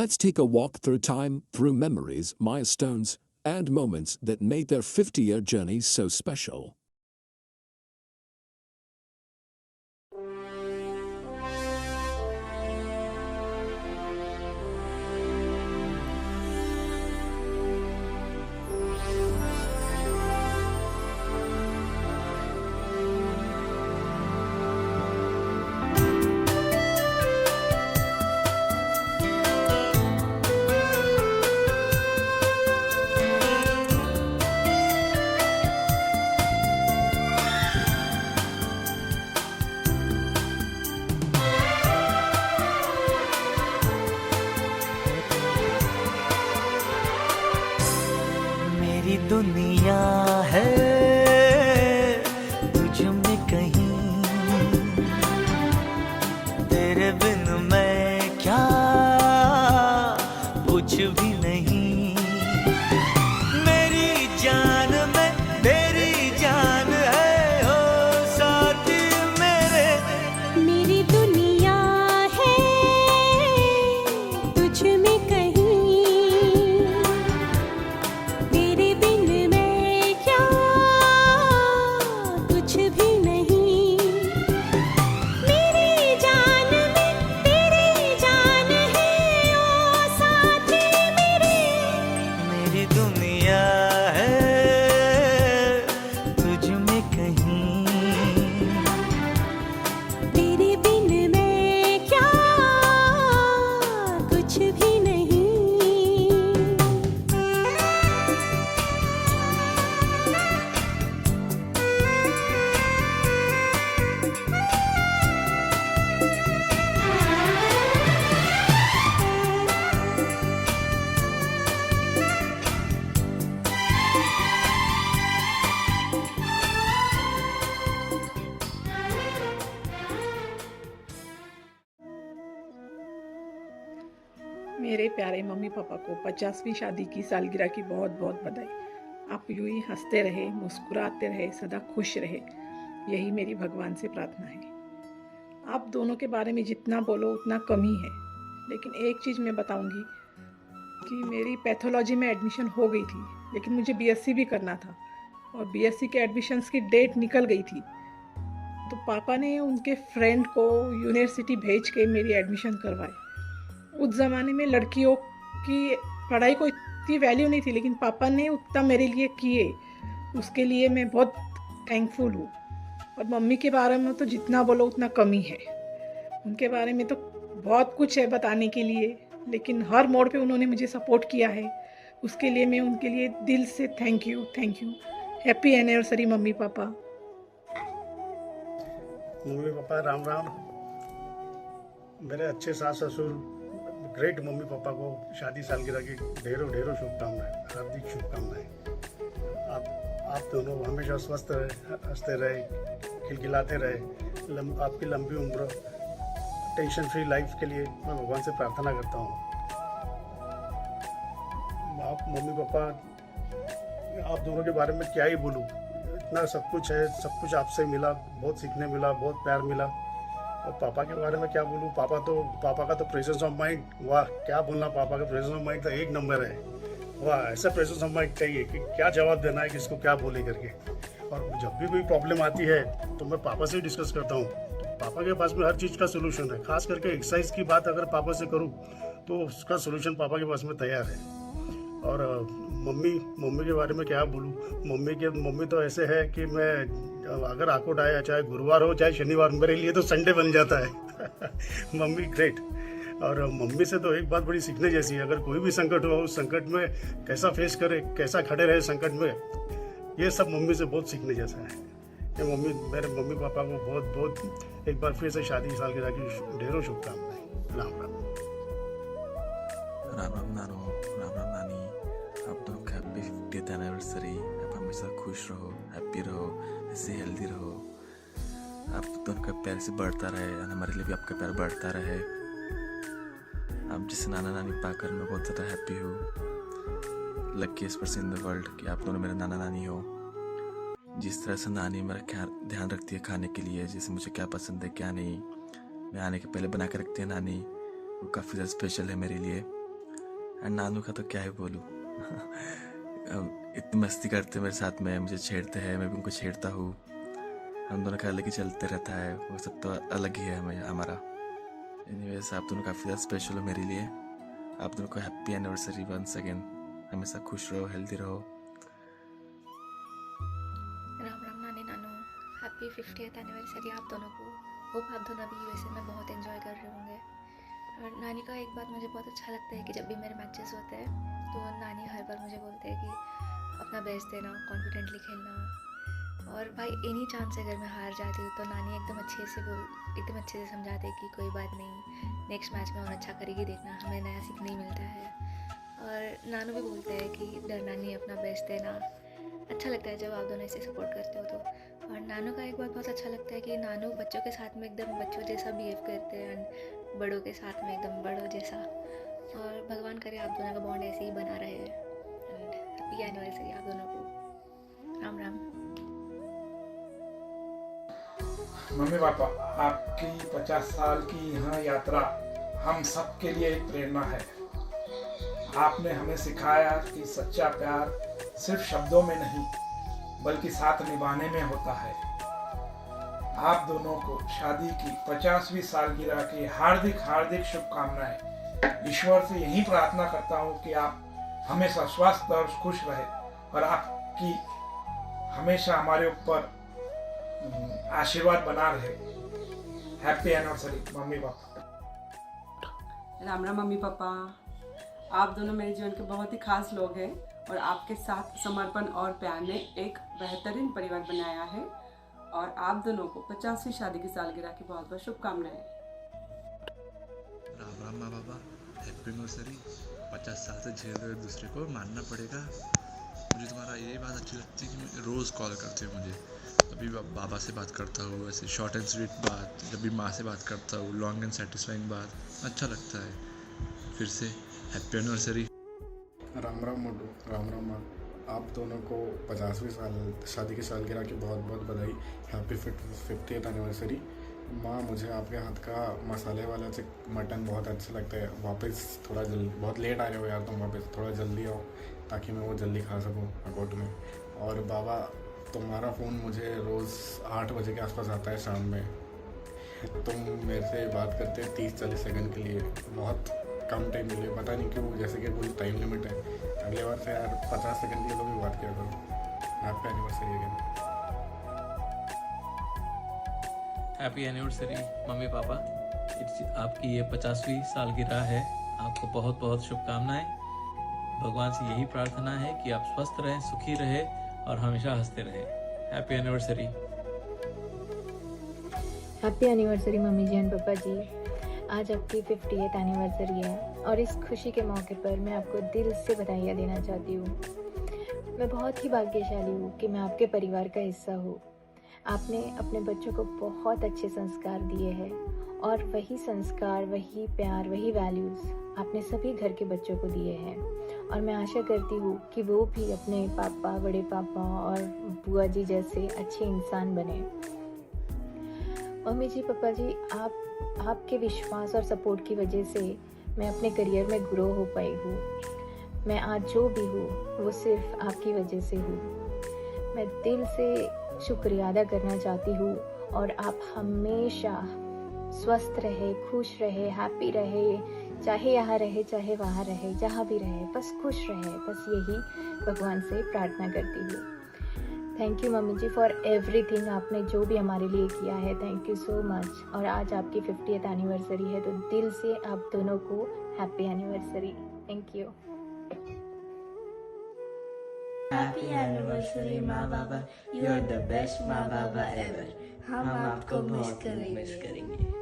Let's take a walk through time, through memories, milestones, and moments that made their 50-year journey so special. मेरी दुनिया है तुझ में कहीं, तेरे बिन मैं क्या कुछ भी नहीं। मेरी जान में तेरी जान है ओ साथी मेरे। मेरी दुनिया है तुझ में कहीं, तेरे बिन मैं क्या कुछ भी नहीं। मेरी जान में तेरी जान है ओ साथी मेरे। मेरी दुनिया है तुझ में कहीं, तेरे बिन मैं क्या कुछ भी नहीं। मेरे प्यारे मम्मी पापा को 50वीं शादी की सालगिरह की बहुत बहुत बधाई। आप यूं ही हंसते रहे, मुस्कुराते रहे, सदा खुश रहे, यही मेरी भगवान से प्रार्थना है। आप दोनों के बारे में जितना बोलो उतना कम ही है, लेकिन एक चीज़ मैं बताऊंगी कि मेरी पैथोलॉजी में एडमिशन हो गई थी, लेकिन मुझे बीएससी भी करना था और बीएससी के एडमिशन्स की डेट निकल गई थी। तो पापा ने उनके फ्रेंड को यूनिवर्सिटी भेज के मेरी एडमिशन करवाई। उस ज़माने में लड़कियों की पढ़ाई को इतनी वैल्यू नहीं थी, लेकिन पापा ने उतना मेरे लिए किए, उसके लिए मैं बहुत थैंकफुल हूँ। और मम्मी के बारे में तो जितना बोलो उतना कम ही है। उनके बारे में तो बहुत कुछ है बताने के लिए, लेकिन हर मोड़ पे उन्होंने मुझे सपोर्ट किया है, उसके लिए मैं उनके लिए दिल से thank you. Happy anniversary mummy papa. Mummy papa Ram Ram. मेरे अच्छे सास ससुर ग्रेट मम्मी पापा को शादी सालगिरह की ढेरों ढेरों शुभकामनाएं, हार्दिक शुभकामनाएं। आप दोनों हमेशा स्वस्थ रहे, हंसते रहे, खिलखिलाते रहे, आपकी लंबी उम्र, टेंशन फ्री लाइफ के लिए मैं भगवान से प्रार्थना करता हूँ। आप मम्मी पापा, आप दोनों के बारे में क्या ही बोलूँ, इतना सब कुछ है, सब कुछ आपसे मिला, बहुत सीखने मिला, बहुत प्यार मिला। और पापा के बारे में क्या बोलूँ, पापा का तो प्रेजेंस ऑफ माइंड, वाह क्या बोलना, पापा का प्रेजेंस ऑफ माइंड तो एक नंबर है। वाह ऐसा प्रेजेंस ऑफ माइंड चाहिए कि क्या जवाब देना है, किसको क्या बोले करके। और जब भी कोई प्रॉब्लम आती है तो मैं पापा से डिस्कस करता हूँ। पापा के पास में हर चीज़ का सोल्यूशन है। खास करके एक्सरसाइज की बात अगर पापा से करूँ तो उसका सोल्यूशन पापा के पास में तैयार है। और मम्मी के बारे में क्या बोलूँ, मम्मी तो ऐसे है कि मैं अगर आकोट आया, चाहे गुरुवार हो चाहे शनिवार, मेरे लिए तो संडे बन जाता है। Mummy great. और मम्मी से तो एक बात बड़ी सीखने जैसी है, अगर कोई भी संकट हो, उस संकट में कैसा फेस करे, कैसा खड़े रहे संकट में, ये सब मम्मी से बहुत सीखने जैसा है। ये मेरे मम्मी पापा को बहुत बहुत एक बार फिर से शादी सालगिरह की ढेरों शुभकामनाएं। राम राम। राम राम नानो, राम राम नानी। आप दोनों का हैप्पी 50th एनिवर्सरी। आप हमेशा खुश रहो, हैप्पी रहो, ऐसे हेल्दी रहो। आप दोनों का प्यार से बढ़ता रहे और हमारे लिए भी आपका प्यार बढ़ता रहे। आप जैसे नाना नानी पाकर मैं बहुत ज़्यादा हैप्पी हूँ। Luckiest person in the world कि आप दोनों मेरे नाना नानी हो। जिस तरह से नानी मेरा ध्यान रखती है खाने के लिए, जैसे मुझे क्या पसंद है क्या नहीं, मैं आने के पहले बना के रखती है नानी, वो काफ़ी ज़्यादा स्पेशल है मेरे लिए। और नानू का तो क्या ही बोलूँ। इतनी मस्ती करते मेरे साथ में, मुझे छेड़ते हैं, मैं भी उनको छेड़ता हूँ। हम दोनों का अलग ही चलते रहता है, वो सब तो अलग ही है हमारा। एनीवेज, आप दोनों काफ़ी ज़्यादा स्पेशल हो मेरे लिए। आप दोनों को हैप्पी एनिवर्सरी वंस अगेन। हमेशा खुश रहो, हेल्दी रहो। राम राम नानी नानू, हैप्पी 50th एनिवर्सरी आप दोनों को। होप आप दोनों अभी यूएसए में बहुत एंजॉय कर रहे होंगे। और नानी का एक बात मुझे बहुत अच्छा लगता है कि जब भी मेरे मैचेस होते हैं तो नानी हर बार मुझे बोलते हैं कि अपना बेस्ट देना, कॉन्फिडेंटली खेलना। और भाई एनी चांस से अगर मैं हार जाती हूँ तो नानी एकदम अच्छे से समझाते कि कोई बात नहीं, नेक्स्ट मैच में और अच्छा करेगी, देखना हमें नया सीखने ही मिलता है। और नानू भी बोलते हैं कि डरना नहीं, अपना बेस्ट देना। अच्छा लगता है जब आप दोनों ऐसे सपोर्ट करते हो तो। और नानू का एक बात बहुत अच्छा लगता है कि नानू बच्चों के साथ में एकदम बच्चों जैसा बिहेव करते हैं एंड बड़ों के साथ में एकदम बड़ों जैसा। और भगवान करे आप दोनों का बॉन्ड ऐसे ही बना रहे। एंड हैप्पी एनिवर्सरी आप दोनों को। राम राम। मम्मी पापा, आपकी 50 साल की यह यात्रा हम सब के लिए एक प्रेरणा है। आपने हमें सिखाया कि सच्चा प्यार सिर्फ शब्दों में नहीं बल्कि साथ निभाने में होता है। आप दोनों को शादी की 50वीं सालगिरह की हार्दिक हार्दिक शुभकामनाएं। ईश्वर से यही प्रार्थना करता हूँ कि आप हमेशा स्वस्थ और खुश रहे और आपकी हमेशा हमारे ऊपर आशीर्वाद बना रहे। Happy anniversary mummy papa. Ram Ram mummy papa, आप दोनों मेरे जीवन के बहुत ही खास लोग हैं और आपके साथ समर्पण और प्यार ने एक बेहतरीन परिवार बनाया है। और आप दोनों को 50वीं शादी की सालगिरह की बहुत बहुत शुभकामनाएं। राम राम माँ बाबा, हैप्पी एनिवर्सरी। 50 साल से झेल रहे दूसरे को मानना पड़ेगा। मुझे तुम्हारा ये बात अच्छी लगती है कि रोज़ कॉल करते हो मुझे। कभी बाबा से बात करता हूँ, ऐसे शॉर्ट एंड स्वीट बात, कभी माँ से बात करता हूँ, लॉन्ग एंड सेटिस्फाइंग बात, अच्छा लगता है। फिर से हैप्पी एनिवर्सरी। राम राम मोटू, राम राम माँ। आप दोनों को 50वीं शादी की सालगिरह की बहुत बहुत बधाई। Happy 50th anniversary. माँ, मुझे आपके हाथ का मसाले वाला मटन बहुत अच्छा लगता है। वापस थोड़ा बहुत लेट आ रहे हो यार, तुम वापस थोड़ा जल्दी आओ ताकि मैं वो जल्दी खा सकूँ अकोट में। और बाबा, तुम्हारा फ़ोन मुझे रोज़ 8 बजे के आसपास आता है शाम में। तुम मेरे से बात करते हैं 30-40 सेकंड के लिए, बहुत कम टाइम के लिए। पता नहीं क्यों, जैसे कि कोई टाइम लिमिट है। अगले बार से यार 50 सेकंड के लिए तो भी बात किया करो। Happy anniversary again. Happy anniversary mummy papa. आपकी ये 50वीं सालगिरह है, आपको बहुत बहुत शुभकामनाएं। भगवान से यही प्रार्थना है कि आप स्वस्थ रहें, सुखी रहें और हमेशा हंसते रहें। Happy anniversary. Happy anniversary mummy ji and papa ji. आज आपकी 50th एनिवर्सरी है और इस खुशी के मौके पर मैं आपको दिल से बधाइयाँ देना चाहती हूँ। मैं बहुत ही भाग्यशाली हूँ कि मैं आपके परिवार का हिस्सा हूँ। आपने अपने बच्चों को बहुत अच्छे संस्कार दिए हैं और वही संस्कार, वही प्यार, वही वैल्यूज़ आपने सभी घर के बच्चों को दिए हैं। और मैं आशा करती हूँ कि वो भी अपने पापा, बड़े पापा और बुआ जी जैसे अच्छे इंसान बने। मम्मी जी, पापा जी, आपके विश्वास और सपोर्ट की वजह से मैं अपने करियर में ग्रो हो पाई हूँ। मैं आज जो भी हूँ वो सिर्फ आपकी वजह से हूँ। मैं दिल से शुक्रिया अदा करना चाहती हूँ और आप हमेशा स्वस्थ रहे, खुश रहे, हैप्पी रहे, चाहे यहाँ रहे चाहे वहाँ रहे, जहाँ भी रहे, बस खुश रहे। बस यही भगवान से प्रार्थना करती हूँ। Thank you mummy ji for everything. आपने जो भी हमारे लिए किया है, थैंक यू सो मच। और आज आपकी 50th एनिवर्सरी है तो दिल से आप दोनों को happy anniversary. Thank you. Happy anniversary माँ बाबा, यू आर द बेस्ट माँ बाबा एवर। हम आपको मिस करेंगे।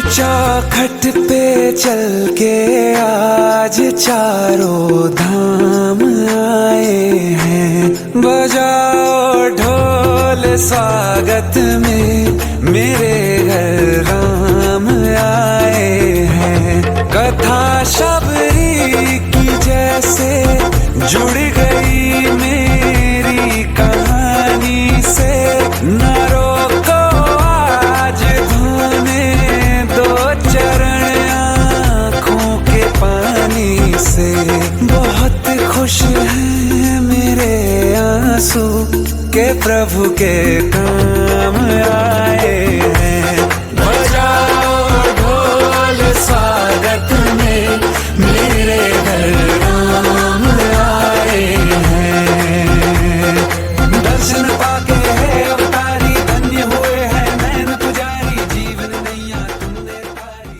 चौखट पे चल के आज चारों धाम आए हैं। बजाओ ढोल स्वागत में, मेरे घर राम आए हैं। कथा शबरी की जैसे जुड़ गई मेरी कहानी से, न रोको आज धोने दो चरण आँखों के पानी से। बहुत खुश हैं मेरे आंसू के प्रभु के काम आए हैं। बजाओ ढोल स्वागत में, मेरे घर राम आए हैं। दर्शन पाके है अवतारी, धन्य हुए हैं नैन पुजारी, जीवन नैया तुमने तारी।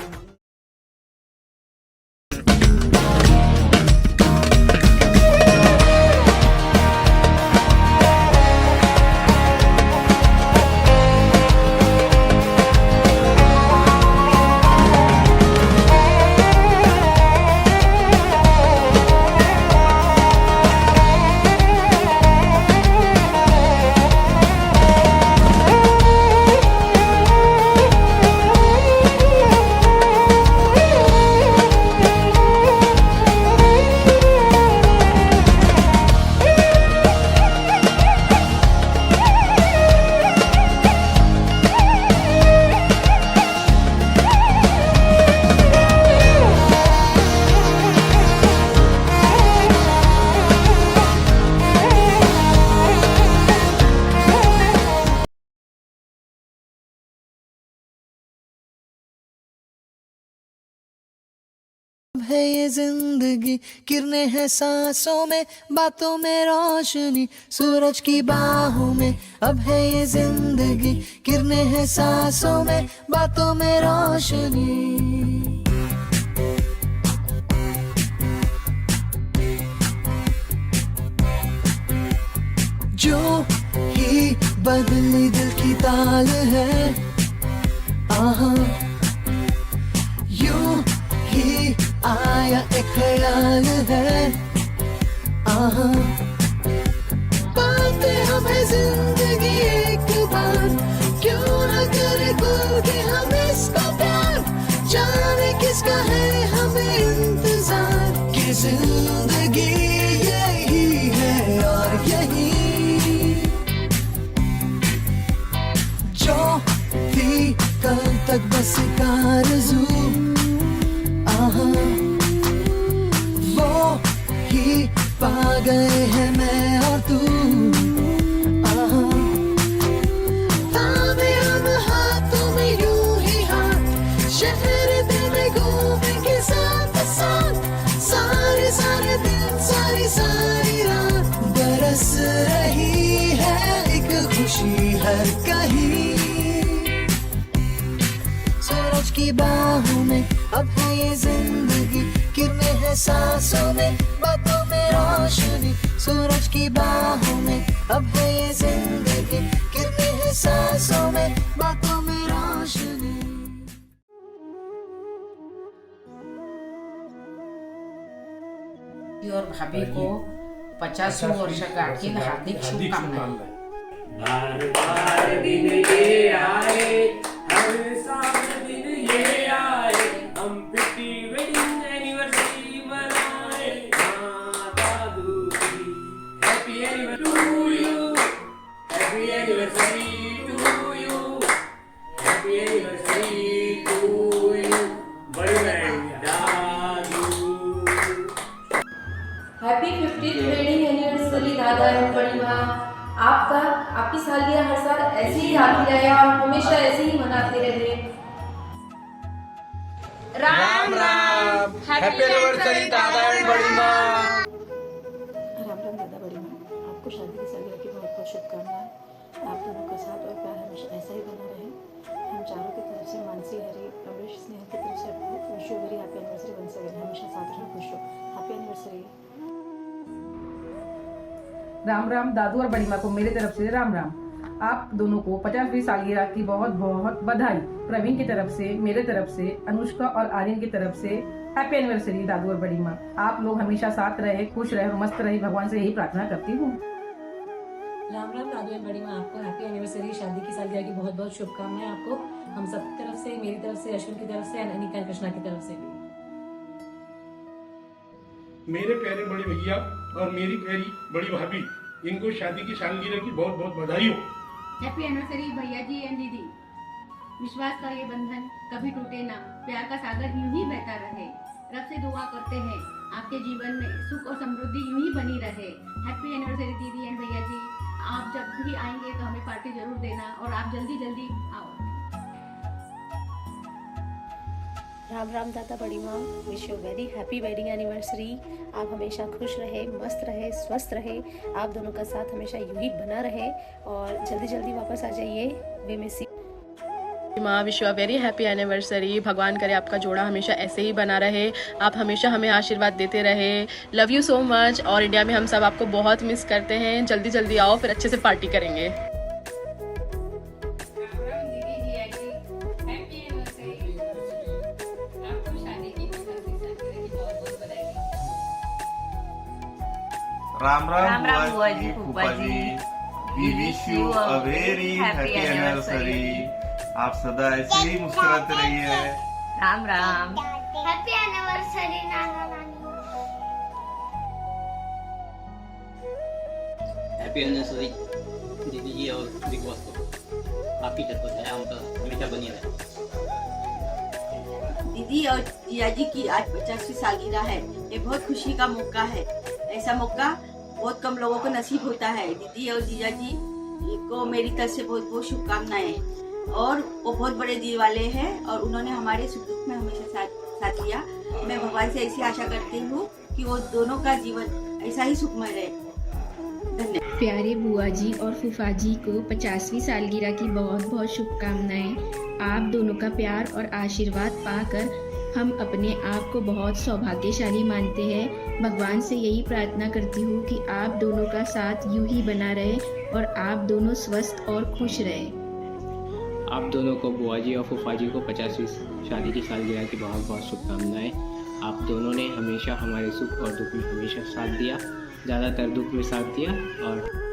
है ये जिंदगी, किरणें हैं सांसों में, बातों में रोशनी सूरज की बाहों में। अब है ये जिंदगी, किरणें हैं सांसों में, बातों में रोशनी। जो ही बदली दिल की ताल है, आहा यूं ही आया एक ख्याल है, आहा पाते हमें जिंदगी एक बार, क्यों न करे कोई कि हम इसका प्यार। जाने किसका है हमें इंतजार, कि जिंदगी यही है और यही। जो थी कल तक बस एक आरज़ू, वो ही पा गए हैं मैं और तू। थामे हम हाथों में यूं ही हाथ, शहर दिल में घूमेंगे साथ साथ। सारे सारे दिन सारी सारी रात, बरस रही है एक खुशी हर कहीं। सूरज की बाहों में अब है ये जिंदगी, किरणें हैं सांसों में, बातों में रोशनी। सूरज की बाहों में अब है ये जिंदगी, किरणें हैं सांसों में, बातों में रोशनी। और भाभी को 50 वर्षगाठील हार्दिक शुभकामनाएं। बार बार दिन ये आए, हर साल दिन ये आए, हम 50 वेडिंग एनिवर्सरी मनाए। दादू happy anniversary to you, happy anniversary to you, happy anniversary to you, बड़ी बहन दादू। हैप्पी 50th वेडिंग एनिवर्सरी दादा एंड बड़ी माँ। आपका आपकी सालगिरह हर साल ऐसे ही आती रहे और हमेशा ऐसे ही मनाते रहे। राम राम, हैप्पी एनिवर्सरी दादा एंड बड़ी माँ। राम राम दादा बड़ी माँ, आपको शादी की सालगिरह की बहुत बहुत शुभकामनाएं। आप दोनों का साथ और प्यार हमेशा ऐसा ही बना रहे। हम चारों की तरफ से, मानसी, हरी, अमरीश, स्नेहा की तरफ से wish you very happy anniversary once again. हमेशा साथ रहना, खुश रहो। Happy anniversary. राम राम दादू और बड़ी माँ को मेरी तरफ से राम राम। आप दोनों को 50वीं सालगिरह की बहुत बहुत बधाई। प्रवीण की तरफ से, मेरे तरफ से, अनुष्का और आर्यन की तरफ से हैप्पी एनिवर्सरी दादू और बड़ी माँ। आप लोग हमेशा साथ रहे, खुश रहे और मस्त रहे, भगवान से यही प्रार्थना करती हूँ। राम राम दादू एंड बड़ी माँ, आपको हैप्पी एनिवर्सरी शादी की सालगिरह की बहुत बहुत शुभकामनाएं। आपको हम सब की तरफ से, मेरी तरफ से, अश्विन की तरफ से, अनिका कृष्णा की तरफ से भी। मेरे प्यारे बड़े भैया और मेरी प्यारी बड़ी भाभी, इनको शादी की सालगिरह की बहुत बहुत बधाई हो। हैप्पी एनिवर्सरी भैया जी एंड दीदी। विश्वास का ये बंधन कभी टूटे ना, प्यार का सागर यूं ही बहता रहे। रब से दुआ करते हैं आपके जीवन में सुख और समृद्धि यूं ही बनी रहे। हैप्पी एनिवर्सरी दीदी एंड भैया जी। आप जब भी आएंगे तो हमें पार्टी जरूर देना और आप जल्दी जल्दी आओ। राम राम दादा बड़ी माँ, wish you very happy wedding anniversary. आप हमेशा खुश रहे, मस्त रहे, स्वस्थ रहे। आप दोनों का साथ हमेशा यूं ही बना रहे और जल्दी जल्दी वापस आ जाइए। वे मिस यू। माँ, wish you a very happy anniversary. भगवान करे आपका जोड़ा हमेशा ऐसे ही बना रहे, आप हमेशा हमें आशीर्वाद देते रहे। Love you so much. और इंडिया में हम सब आपको बहुत मिस करते हैं। जल्दी जल्दी आओ, फिर अच्छे से पार्टी करेंगे। राम राम बुआ जी, फूफा जी, we wish you a very happy anniversary. आप सदा ऐसे ही मुस्कुराते रहिए। राम राम। हैप्पी एनिवर्सरी नाना नानी। हैप्पी एनिवर्सरी दीदी जी और बिग बॉस को। आपकी जद्दोजहद हम हमेशा बनी रहे। दीदी और जिया जी की आज 50वीं सालगिरह है। ये बहुत खुशी का मौका है। ऐसा मौका बहुत कम लोगों को नसीब होता है। दीदी और जीजा जी को मेरी तरफ से बहुत बहुत शुभकामनाएं। और वो बहुत बड़े दिल वाले हैं और उन्होंने हमारे सुख दुख में हमेशा साथ दिया। मैं भगवान से ऐसी आशा करती हूँ कि वो दोनों का जीवन ऐसा ही सुखमय रहे। धन्यवाद। प्यारे बुआ जी और फूफा जी को 50वीं सालगिरह की बहुत बहुत शुभकामनाएं। आप दोनों का प्यार और आशीर्वाद पाकर हम अपने आप को बहुत सौभाग्यशाली मानते हैं। भगवान से यही प्रार्थना करती हूँ कि आप दोनों का साथ यूं ही बना रहे और आप दोनों स्वस्थ और खुश रहे। आप दोनों को बुआ जी और फूफा जी को 50वीं शादी की सालगिरह की बहुत बहुत शुभकामनाएं। आप दोनों ने हमेशा हमारे सुख और दुख में हमेशा साथ दिया, ज़्यादातर दुख में साथ दिया। और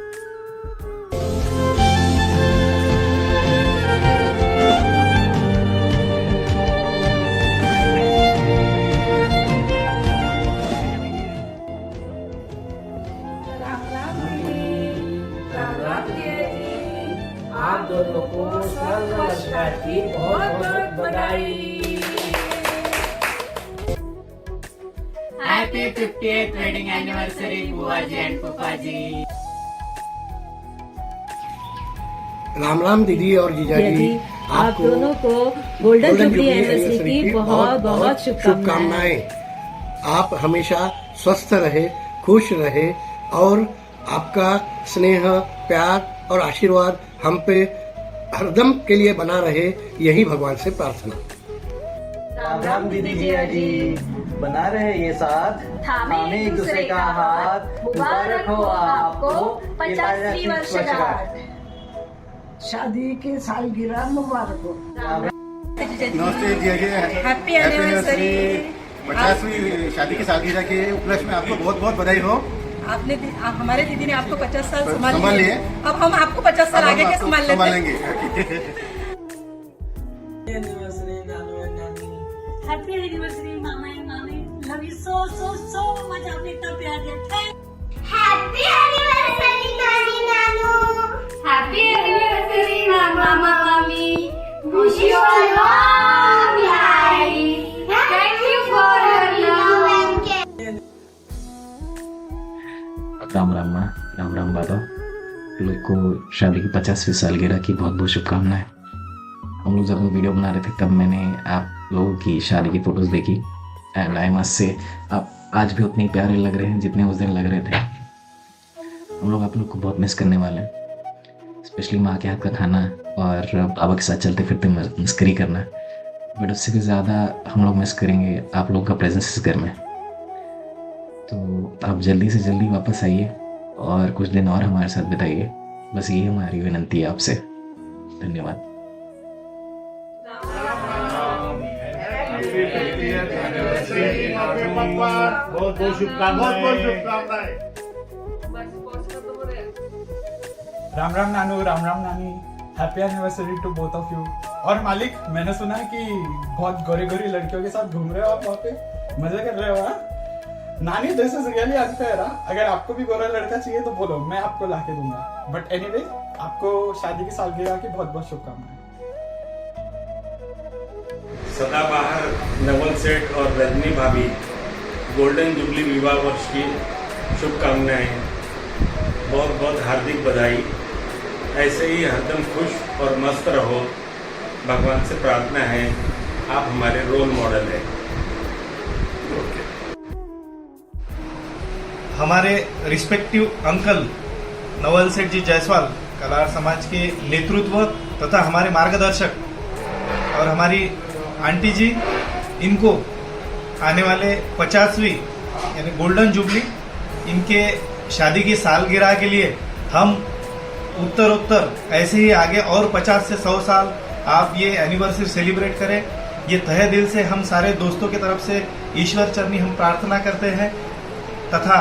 आप दोनों को स्वर्ण वर्षगांठ की बहुत बहुत बधाई। हैप्पी 50th वेडिंग एनिवर्सरी बुआ जी एंड फूफा जी। राम राम दीदी और जीजा जी, आप दोनों को गोल्डन जुबली एनिवर्सरी की बहुत बहुत शुभकामनाएं। आप हमेशा स्वस्थ रहे, खुश रहे और आपका स्नेह, प्यार और आशीर्वाद हम पे हरदम के लिए बना रहे, यही भगवान से प्रार्थना। राम राम दीदी जीजा जी, बना रहे ये साथ, थामे एक दूसरे का हाथ। मुबारक हो आपको 50वीं वर्षगांठ। शादी की सालगिरह मुबारक हो। नमस्ते जीजा जी, हैप्पी एनिवर्सरी। 50वीं शादी की सालगिरह के उपलक्ष्य में आपको बहुत बहुत बधाई हो। आपने हमारे दीदी ने आपको 50 साल संभाल लिए। अब हम आपको 50 साल आगे के संभालेंगे। हैप्पी एनिवर्सरी मामा एंड मामी। Love you so so so much. आपने इतना प्यार दिया। हैप्पी एनिवर्सरी नानी नानू। हैप्पी एनिवर्सरी मामा मामी। Wish you a long life. Thank you for your love and care. Ram Ram माँ, राम राम बाबा। लोग को शादी की 50वीं सालगिरह की बहुत बहुत शुभकामनाएं। हम लोग जब वीडियो बना रहे थे तब मैंने आप लोगों की शादी की फ़ोटोज़ देखी एंड आई मस्ट से आप आज भी उतने प्यारे लग रहे हैं जितने उस दिन लग रहे थे। हम लोग आप लोग को बहुत मिस करने वाले हैं, स्पेशली माँ के हाथ का खाना और बाबा के साथ चलते फिरते मस्करी करना। बट उससे भी ज़्यादा हम लोग मिस करेंगे आप लोगों का प्रेजेंस इस घर में। तो आप जल्दी से जल्दी वापस आइए और कुछ दिन और हमारे साथ बिताइए। बस यही हमारी विनती है आपसे। धन्यवाद। बहुत बहुत शुभकामनाएं। राम राम नानू, राम राम नानी, happy anniversary to both of you. और मालिक, मैंने सुना है कि बहुत गोरी गोरी लड़कियों के साथ घूम रहे हो आप, वहाँ पे मजे कर रहे हो। हाँ नानी, दिस इज रियली अनफेयर। अगर आपको भी गोरा लड़का चाहिए तो बोलो, मैं आपको ला के दूंगा। बट एनीवे, आपको शादी की सालगिरह की बहुत बहुत शुभकामनाएं। सदाबहार नवल सेठ और रजनी भाभी गोल्डन जुबली विवाह वर्ष की शुभकामनाएं, बहुत बहुत हार्दिक बधाई। ऐसे ही हरदम खुश और मस्त रहो, भगवान से प्रार्थना है। आप हमारे रोल मॉडल हैं। हमारे रिस्पेक्टिव अंकल नवल सेठ जी जायसवाल कलार समाज के नेतृत्व तथा हमारे मार्गदर्शक और हमारी आंटी जी, इनको आने वाले 50वीं यानी गोल्डन जुबली, इनके शादी की सालगिरह के लिए हम उत्तर ऐसे ही आगे और 50 से 100 साल आप ये एनिवर्सरी सेलिब्रेट करें। ये तहे दिल से हम सारे दोस्तों की तरफ से ईश्वर चरणी हम प्रार्थना करते हैं, तथा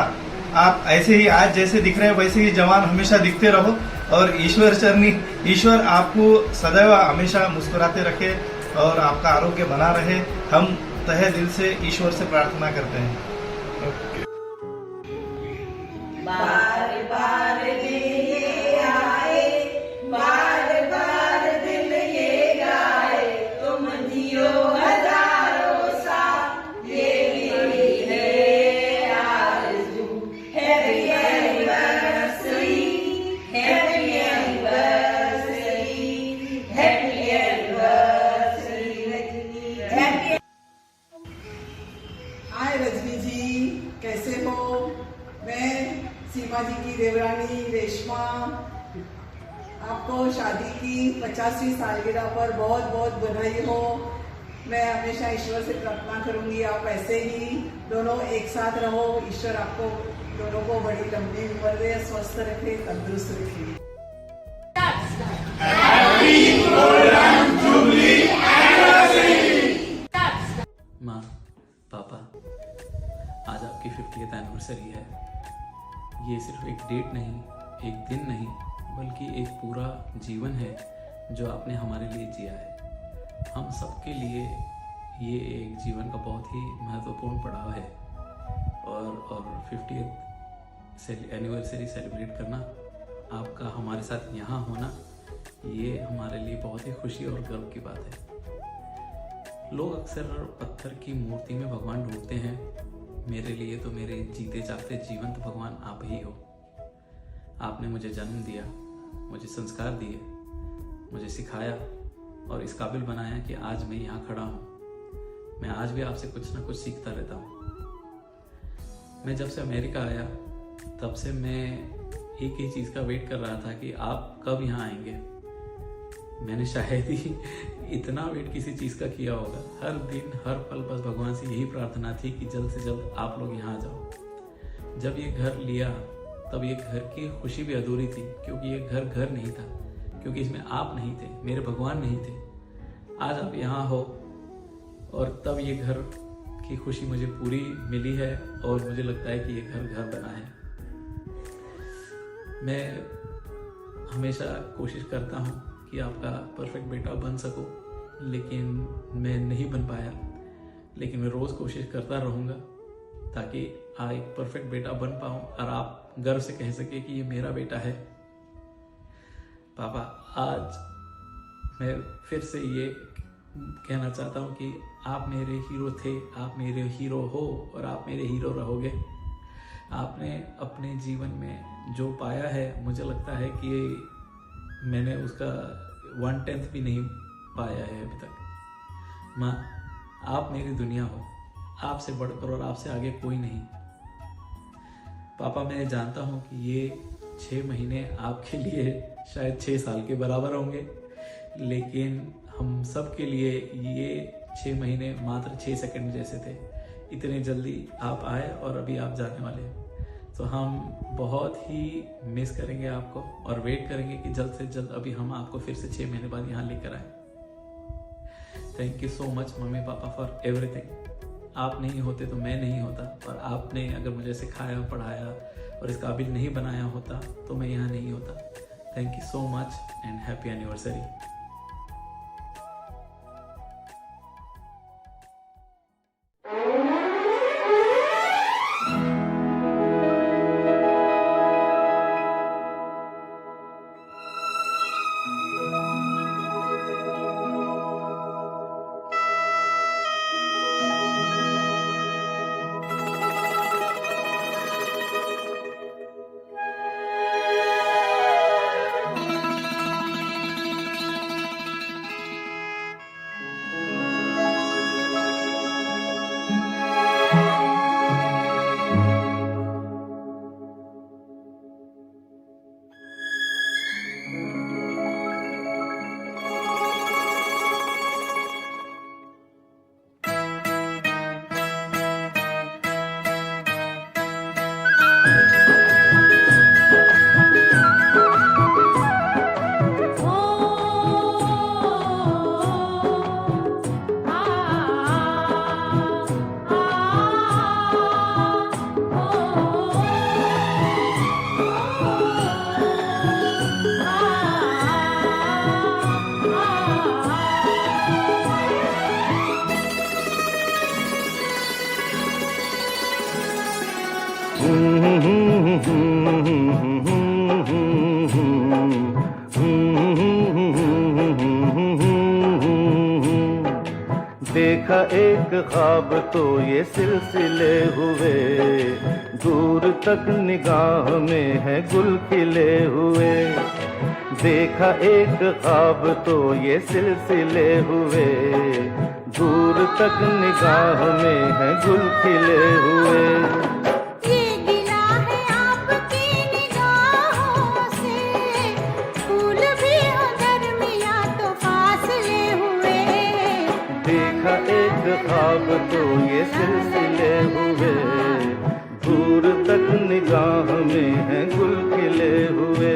आप ऐसे ही आज जैसे दिख रहे हैं वैसे ही जवान हमेशा दिखते रहो, और ईश्वर चरणी, ईश्वर आपको सदैव हमेशा मुस्कुराते रखे और आपका आरोग्य बना रहे। हम तहे दिल से ईश्वर से प्रार्थना करते हैं। बार बार ये आए, बार बार दिल ये गाए, तुम जियो हजारों साल, ये है आरज़ू। Happy anniversary, happy anniversary, happy anniversary Rajni. Hi Rajni ji, कैसे हो? मैं सीमा जी की देवरानी रेशमा आपको शादी की 50वीं सालगिरह पर बहुत बहुत बधाई हो। मैं हमेशा ईश्वर से प्रार्थना करूंगी आप ऐसे ही दोनों एक साथ रहो। ईश्वर आपको दोनों को बड़ी लंबी उम्र दे, स्वस्थ रखे, तंदुरुस्त रखे। माँ, पापा, आज आपकी 50th एनिवर्सरी है। ये सिर्फ एक डेट नहीं, एक दिन नहीं, बल्कि एक पूरा जीवन है जो आपने हमारे लिए जिया है। हम सबके लिए ये एक जीवन का बहुत ही महत्वपूर्ण पड़ाव है, और 50th एनिवर्सरी सेलिब्रेट करना, आपका हमारे साथ यहाँ होना, ये हमारे लिए बहुत ही खुशी और गर्व की बात है। लोग अक्सर पत्थर की मूर्ति में भगवान ढूंढते हैं। मेरे लिए तो मेरे जीते जागते जीवंत भगवान आप ही हो। आपने मुझे जन्म दिया, मुझे संस्कार दिए, मुझे सिखाया और इस काबिल बनाया कि आज मैं यहाँ खड़ा हूँ। मैं आज भी आपसे कुछ ना कुछ सीखता रहता हूँ। मैं जब से अमेरिका आया तब से मैं एक ही चीज़ का वेट कर रहा था कि आप कब यहाँ आएंगे। मैंने शायद ही इतना वेट किसी चीज़ का किया होगा। हर दिन हर पल बस भगवान से यही प्रार्थना थी कि जल्द से जल्द आप लोग यहाँ आ जाओ। जब ये घर लिया तब ये घर की खुशी भी अधूरी थी, क्योंकि ये घर नहीं था, क्योंकि इसमें आप नहीं थे, मेरे भगवान नहीं थे। आज आप यहाँ हो और तब ये घर की खुशी मुझे पूरी मिली है और मुझे लगता है कि ये घर बना है। मैं हमेशा कोशिश करता हूँ कि आपका परफेक्ट बेटा बन सकूं, लेकिन मैं नहीं बन पाया। लेकिन मैं रोज़ कोशिश करता रहूँगा ताकि एक परफेक्ट बेटा बन पाऊँ और आप गर्व से कह सके कि ये मेरा बेटा है। पापा, आज मैं फिर से ये कहना चाहता हूँ कि आप मेरे हीरो थे, आप मेरे हीरो हो और आप मेरे हीरो रहोगे। आपने अपने जीवन में जो पाया है, मुझे लगता है कि मैंने उसका 1/10 भी नहीं पाया है अभी तक। माँ, आप मेरी दुनिया हो, आपसे बढ़कर और आपसे आगे कोई नहीं। पापा, मैं जानता हूँ कि ये 6 महीने आपके लिए शायद 6 साल के बराबर होंगे, लेकिन हम सब के लिए ये 6 महीने मात्र 6 सेकंड जैसे थे। इतने जल्दी आप आए और अभी आप जाने वाले हैं, तो हम बहुत ही मिस करेंगे आपको और वेट करेंगे कि जल्द से जल्द अभी हम आपको फिर से 6 महीने बाद यहाँ लेकर आए। Thank you so much mummy papa for everything. आप नहीं होते तो मैं नहीं होता, और आपने अगर मुझे सिखाया, पढ़ाया और इस काबिल नहीं बनाया होता तो मैं यहाँ नहीं होता। Thank you so much and happy anniversary. देखा एक ख्वाब तो ये सिलसिले हुए, दूर तक निगाह में है गुल खिले हुए। देखा एक ख्वाब तो ये सिलसिले हुए, दूर तक निगाह में है गुल खिले हुए। देखा एक ख्वाब तो ये सिलसिले हुए, दूर तक निगाह में है गुल खिले हुए।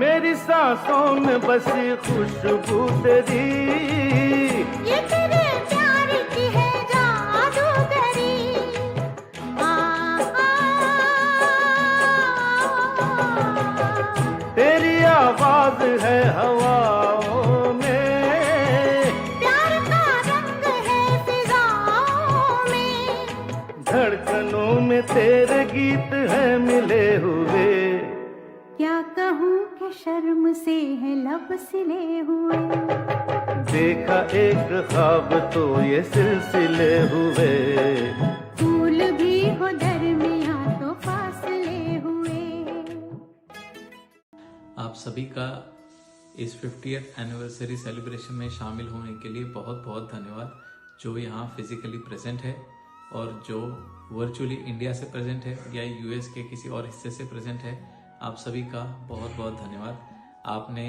मेरी सांसों में बसी खुशबू तेरी, ये तेरे प्यार की है जादूगरी। तेरी आवाज है हवाओं में, प्यार का रंग है फिजाओं में। धड़कनों में तेरे गीत हैं मिले हुए। क्या कहूँ कि शर्म से है लब सिले हुए। देखा एक ख्वाब तो ये सिलसिले हुए, फूल भी हो दरमियां तो फासले हुए। आप सभी का इस 50th एनिवर्सरी सेलिब्रेशन में शामिल होने के लिए बहुत बहुत धन्यवाद। जो यहाँ फिजिकली प्रेजेंट है और जो वर्चुअली इंडिया से प्रेजेंट है या यूएस के किसी और हिस्से से प्रेजेंट है, आप सभी का बहुत बहुत धन्यवाद। आपने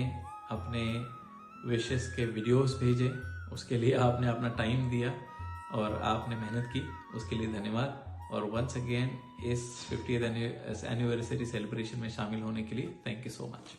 अपने विशेस के वीडियोस भेजे, उसके लिए आपने अपना टाइम दिया और आपने मेहनत की, उसके लिए धन्यवाद। और वंस अगेन इस 50th एनिवर्सरी सेलिब्रेशन में शामिल होने के लिए थैंक यू सो मच।